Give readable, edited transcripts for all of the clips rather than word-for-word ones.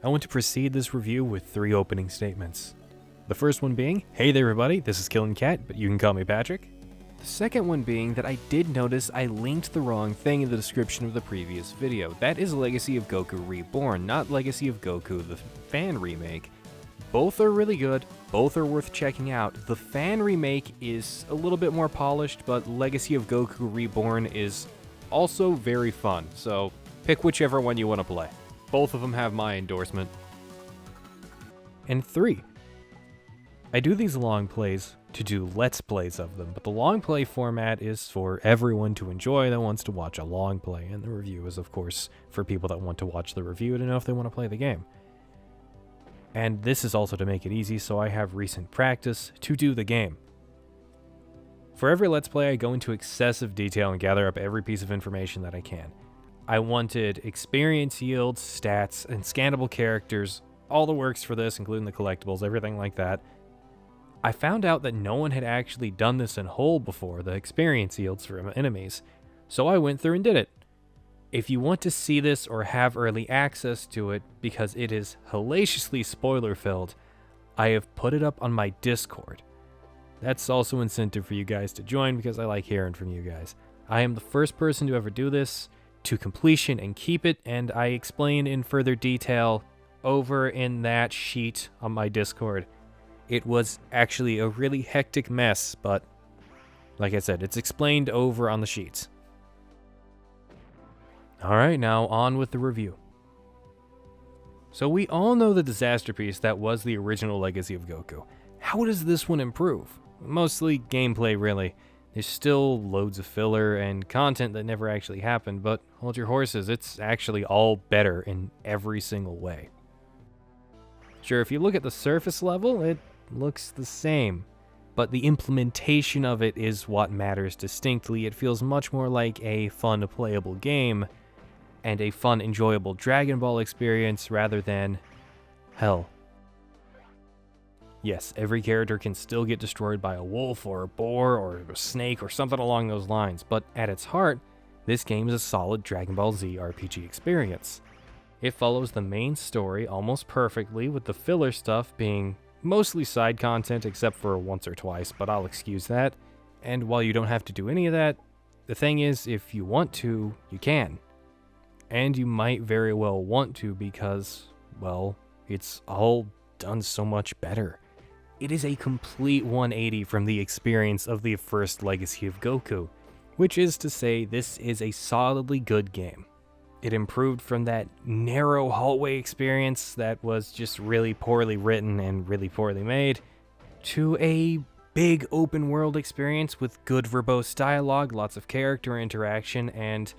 I want to precede this review with 3 opening statements. The first one being, hey there everybody, this is Killin' Cat, but you can call me Patrick. The second one being that I did notice I linked the wrong thing in the description of the previous video. That is Legacy of Goku Reborn, not Legacy of Goku, the fan remake. Both are really good, both are worth checking out. The fan remake is a little bit more polished, but Legacy of Goku Reborn is also very fun, so pick whichever one you want to play. Both of them have my endorsement. And 3. I do these long plays to do Let's Plays of them, but the long play format is for everyone to enjoy that wants to watch a long play, and the review is, of course, for people that want to watch the review to know if they want to play the game. And this is also to make it easy, so I have recent practice to do the game. For every Let's Play, I go into excessive detail and gather up every piece of information that I can. I wanted experience yields, stats, and scannable characters, all the works for this, including the collectibles, everything like that. I found out that no one had actually done this in whole before, the experience yields for enemies, so I went through and did it. If you want to see this or have early access to it, because it is hellaciously spoiler-filled, I have put it up on my Discord. That's also incentive for you guys to join because I like hearing from you guys. I am the first person to ever do this to completion and keep it, and I explain in further detail over in that sheet on my Discord. It was actually a really hectic mess, but like I said, it's explained over on the sheets. Alright, now on with the review. So we all know the disaster piece that was the original Legacy of Goku. How does this one improve? Mostly gameplay, really. There's still loads of filler and content that never actually happened, but hold your horses, it's actually all better in every single way. Sure, if you look at the surface level, it looks the same, but the implementation of it is what matters distinctly. It feels much more like a fun playable game and a fun enjoyable Dragon Ball experience rather than hell. Yes, every character can still get destroyed by a wolf or a boar or a snake or something along those lines, but at its heart, this game is a solid Dragon Ball Z RPG experience. It follows the main story almost perfectly, with the filler stuff being mostly side content except for once or twice, but I'll excuse that. And while you don't have to do any of that, the thing is, if you want to, you can. And you might very well want to because, well, it's all done so much better. It is a complete 180 from the experience of the first Legacy of Goku, which is to say this is a solidly good game. It improved from that narrow hallway experience that was just really poorly written and really poorly made, to a big open world experience with good verbose dialogue, lots of character interaction, and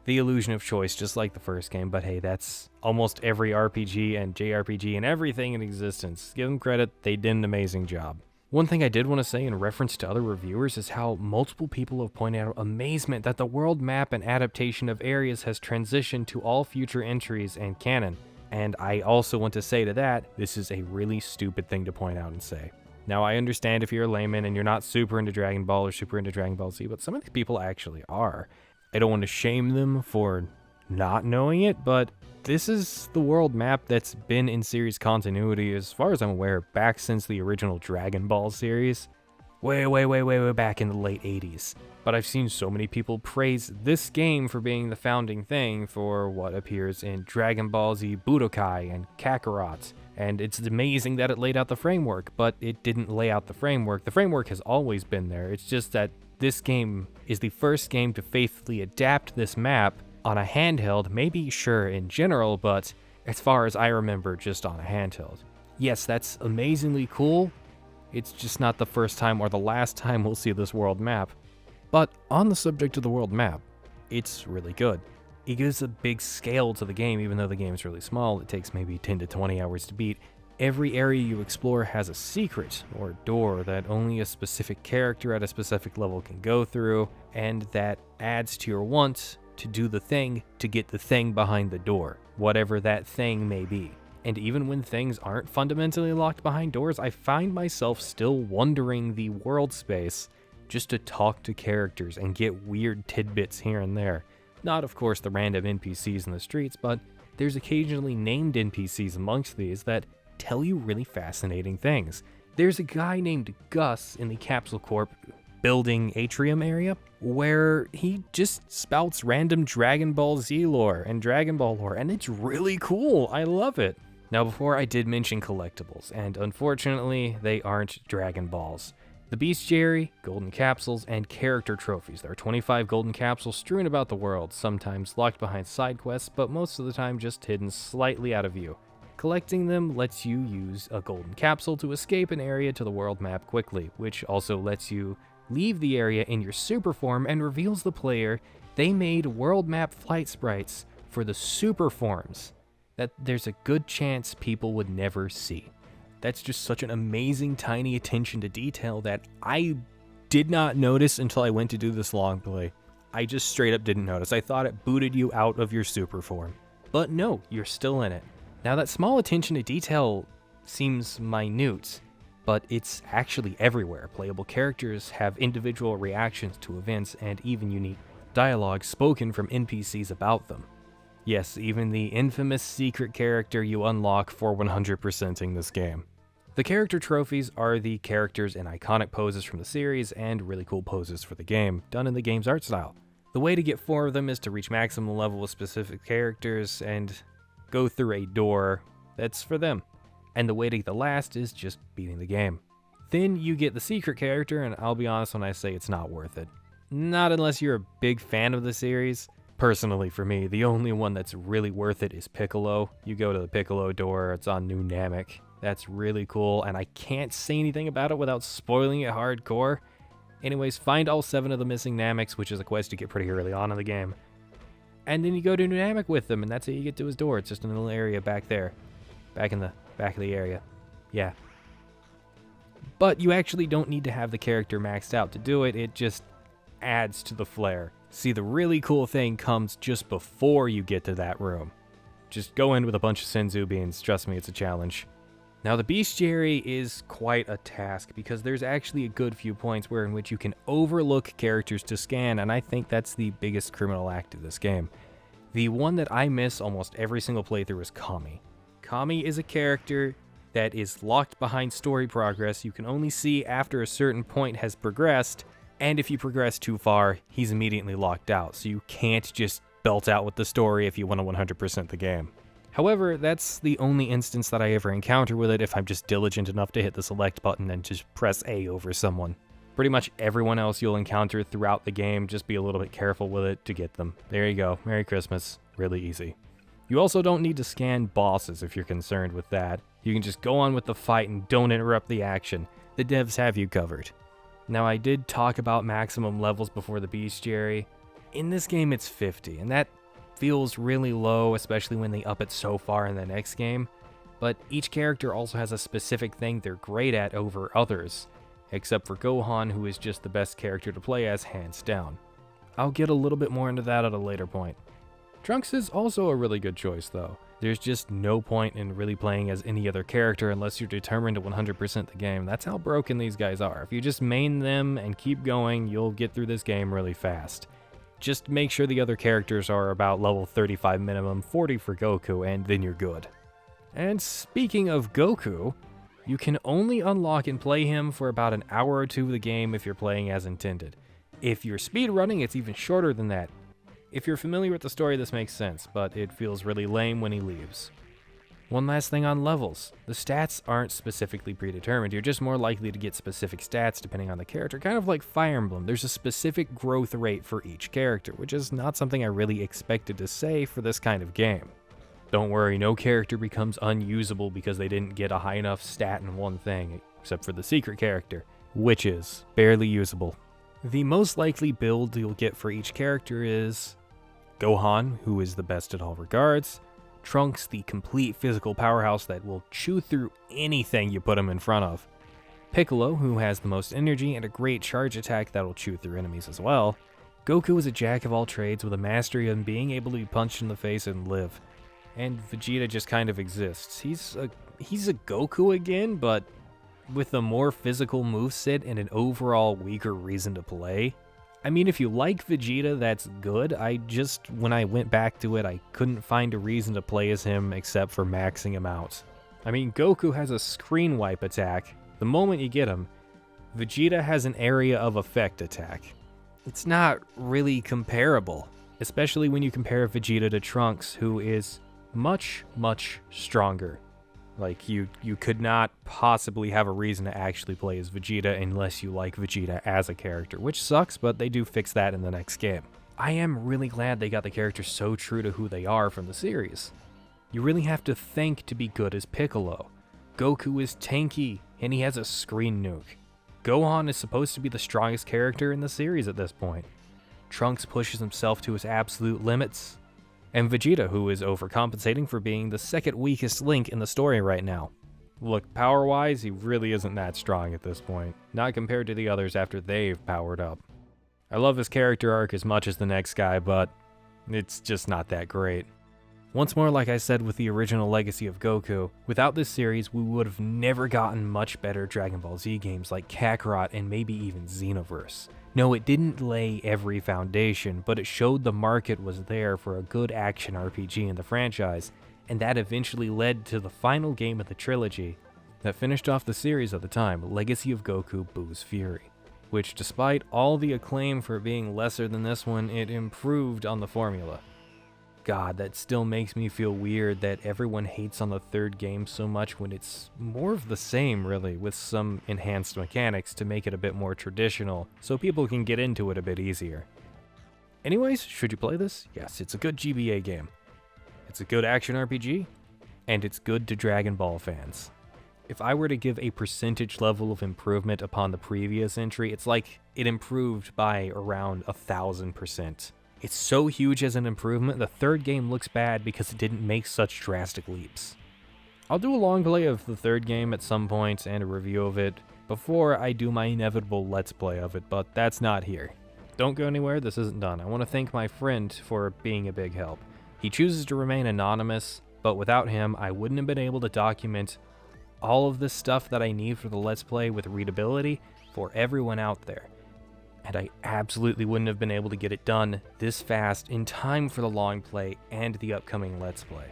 the illusion of choice, just like the first game. But hey, that's almost every RPG and JRPG and everything in existence. Give them credit, they did an amazing job. One thing I did want to say in reference to other reviewers is how multiple people have pointed out amazement that the world map and adaptation of areas has transitioned to all future entries and canon. And I also want to say to that, this is a really stupid thing to point out and say. Now, I understand if you're a layman and you're not super into Dragon Ball or super into Dragon Ball Z, but some of these people actually are. I don't want to shame them for not knowing it, but this is the world map that's been in series continuity, as far as I'm aware, back since the original Dragon Ball series. Way back in the late 80s. But I've seen so many people praise this game for being the founding thing for what appears in Dragon Ball Z Budokai and Kakarot. And it's amazing that it laid out the framework, but it didn't lay out the framework. The framework has always been there. It's just that this game is the first game to faithfully adapt this map on a handheld, maybe sure in general, but as far as I remember, just on a handheld. Yes, that's amazingly cool. It's just not the first time or the last time we'll see this world map. But on the subject of the world map, it's really good. It gives a big scale to the game, even though the game is really small. It takes maybe 10 to 20 hours to beat. Every area you explore has a secret or door that only a specific character at a specific level can go through, and that adds to your want to do the thing to get the thing behind the door, whatever that thing may be. And even when things aren't fundamentally locked behind doors, I find myself still wandering the world space just to talk to characters and get weird tidbits here and there. Not, of course, the random NPCs in the streets, but there's occasionally named NPCs amongst these that tell you really fascinating things. There's a guy named Gus in the Capsule Corp building atrium area where he just spouts random Dragon Ball Z lore and Dragon Ball lore, and it's really cool. I love it. Now, before I did mention collectibles, and unfortunately, they aren't Dragon Balls. The Bestiary, golden capsules, and character trophies. There are 25 golden capsules strewn about the world, sometimes locked behind side quests, but most of the time just hidden slightly out of view. Collecting them lets you use a golden capsule to escape an area to the world map quickly, which also lets you leave the area in your super form and reveals the player they made world map flight sprites for the super forms that there's a good chance people would never see. That's just such an amazing tiny attention to detail that I did not notice until I went to do this long play. I just straight up didn't notice. I thought it booted you out of your super form. But no, you're still in it. Now that small attention to detail seems minute, but it's actually everywhere. Playable characters have individual reactions to events and even unique dialogue spoken from NPCs about them. Yes, even the infamous secret character you unlock for 100%ing this game. The character trophies are the characters in iconic poses from the series and really cool poses for the game, done in the game's art style. The way to get 4 of them is to reach maximum level with specific characters and go through a door that's for them. And the way to get the last is just beating the game. Then you get the secret character, and I'll be honest when I say it's not worth it. Not unless you're a big fan of the series. Personally, for me, the only one that's really worth it is Piccolo. You go to the Piccolo door, it's on New Namek. That's really cool, and I can't say anything about it without spoiling it hardcore. Anyways, find all 7 of the missing Nameks, which is a quest you get pretty early on in the game. And then you go to New Namek with them, and that's how you get to his door. It's just a little area back there. Back in the back of the area. Yeah. But you actually don't need to have the character maxed out to do it. It just adds to the flair. See, the really cool thing comes just before you get to that room. Just go in with a bunch of Senzu beans. Trust me, it's a challenge. Now, the Bestiary is quite a task because there's actually a good few points in which you can overlook characters to scan, and I think that's the biggest criminal act of this game. The one that I miss almost every single playthrough is Kami. Kami is a character that is locked behind story progress you can only see after a certain point has progressed, and if you progress too far, he's immediately locked out, so you can't just belt out with the story if you want to 100% the game. However, that's the only instance that I ever encounter with it if I'm just diligent enough to hit the select button and just press A over someone. Pretty much everyone else you'll encounter throughout the game, just be a little bit careful with it to get them. There you go. Merry Christmas. Really easy. You also don't need to scan bosses if you're concerned with that. You can just go on with the fight and don't interrupt the action. The devs have you covered. Now, I did talk about maximum levels before the Bestiary. In this game, it's 50, and that feels really low, especially when they up it so far in the next game. But each character also has a specific thing they're great at over others, except for Gohan, who is just the best character to play as, hands down. I'll get a little bit more into that at a later point. Trunks is also a really good choice, though. There's just no point in really playing as any other character unless you're determined to 100% the game. That's how broken these guys are. If you just main them and keep going, you'll get through this game really fast. Just make sure the other characters are about level 35 minimum, 40 for Goku, and then you're good. And speaking of Goku, you can only unlock and play him for about an hour or 2 of the game if you're playing as intended. If you're speedrunning, it's even shorter than that. If you're familiar with the story, this makes sense, but it feels really lame when he leaves. One last thing on levels. The stats aren't specifically predetermined. You're just more likely to get specific stats depending on the character, kind of like Fire Emblem. There's a specific growth rate for each character, which is not something I really expected to say for this kind of game. Don't worry, no character becomes unusable because they didn't get a high enough stat in one thing, except for the secret character, which is barely usable. The most likely build you'll get for each character is Gohan, who is the best at all regards, Trunks, the complete physical powerhouse that will chew through anything you put him in front of, Piccolo, who has the most energy and a great charge attack that'll chew through enemies as well, Goku is a jack of all trades with a mastery on being able to be punched in the face and live, and Vegeta just kind of exists. He's a Goku again, but with a more physical moveset and an overall weaker reason to play. I mean, if you like Vegeta, that's good. When I went back to it, I couldn't find a reason to play as him except for maxing him out. I mean, Goku has a screen wipe attack the moment you get him. Vegeta has an area of effect attack. It's not really comparable, especially when you compare Vegeta to Trunks, who is much, much stronger. Like, you could not possibly have a reason to actually play as Vegeta unless you like Vegeta as a character, which sucks, but they do fix that in the next game. I am really glad they got the characters so true to who they are from the series. You really have to think to be good as Piccolo. Goku is tanky, and he has a screen nuke. Gohan is supposed to be the strongest character in the series at this point. Trunks pushes himself to his absolute limits. And Vegeta, who is overcompensating for being the second weakest link in the story right now. Look, power-wise, he really isn't that strong at this point, not compared to the others after they've powered up. I love his character arc as much as the next guy, but it's just not that great. Once more, like I said with the original Legacy of Goku, without this series, we would have never gotten much better Dragon Ball Z games like Kakarot and maybe even Xenoverse. No, it didn't lay every foundation, but it showed the market was there for a good action RPG in the franchise, and that eventually led to the final game of the trilogy that finished off the series at the time, Legacy of Goku Boo's Fury, which despite all the acclaim for being lesser than this one, it improved on the formula. God, that still makes me feel weird that everyone hates on the third game so much when it's more of the same, really, with some enhanced mechanics to make it a bit more traditional, so people can get into it a bit easier. Anyways, should you play this? Yes, it's a good GBA game. It's a good action RPG, and it's good to Dragon Ball fans. If I were to give a percentage level of improvement upon the previous entry, it's like it improved by around 1,000%. It's so huge as an improvement, the third game looks bad because it didn't make such drastic leaps. I'll do a long play of the third game at some point and a review of it before I do my inevitable Let's Play of it, but that's not here. Don't go anywhere, this isn't done. I want to thank my friend for being a big help. He chooses to remain anonymous, but without him, I wouldn't have been able to document all of this stuff that I need for the Let's Play with readability for everyone out there. And I absolutely wouldn't have been able to get it done this fast in time for the long play and the upcoming Let's Play.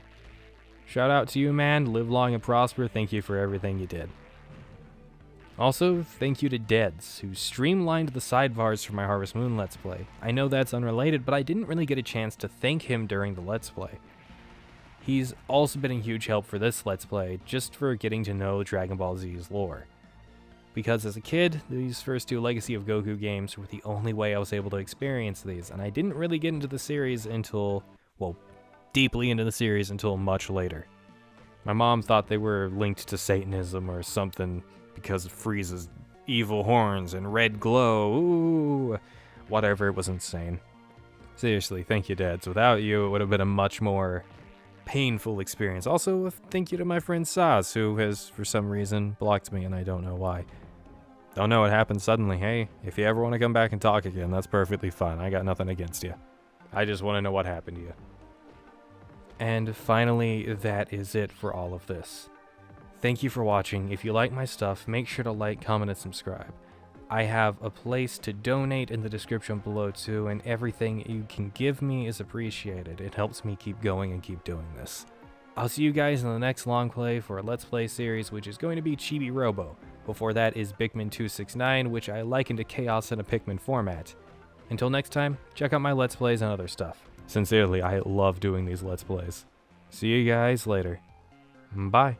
Shout out to you, man. Live long and prosper. Thank you for everything you did. Also, thank you to Deads, who streamlined the sidebars for my Harvest Moon Let's Play. I know that's unrelated, but I didn't really get a chance to thank him during the Let's Play. He's also been a huge help for this Let's Play, just for getting to know Dragon Ball Z's lore. Because as a kid, these first two Legacy of Goku games were the only way I was able to experience these, and I didn't really get into the series until, well, deeply into the series until much later. My mom thought they were linked to Satanism or something because of Frieza's evil horns and red glow. Ooh, whatever, it was insane. Seriously, thank you, Dads. Without you, it would have been a much more painful experience. Also, thank you to my friend Saz, who has, for some reason, blocked me, and I don't know why. Don't know what happened suddenly. Hey, if you ever want to come back and talk again, that's perfectly fine. I got nothing against you. I just want to know what happened to you. And finally, that is it for all of this. Thank you for watching. If you like my stuff, make sure to like, comment, and subscribe. I have a place to donate in the description below too, and everything you can give me is appreciated. It helps me keep going and keep doing this. I'll see you guys in the next long play for a Let's Play series, which is going to be Chibi Robo. Before that is Bigman 269, which I liken to Chaos in a Pikmin format. Until next time, check out my Let's Plays and other stuff. Sincerely, I love doing these Let's Plays. See you guys later. Bye.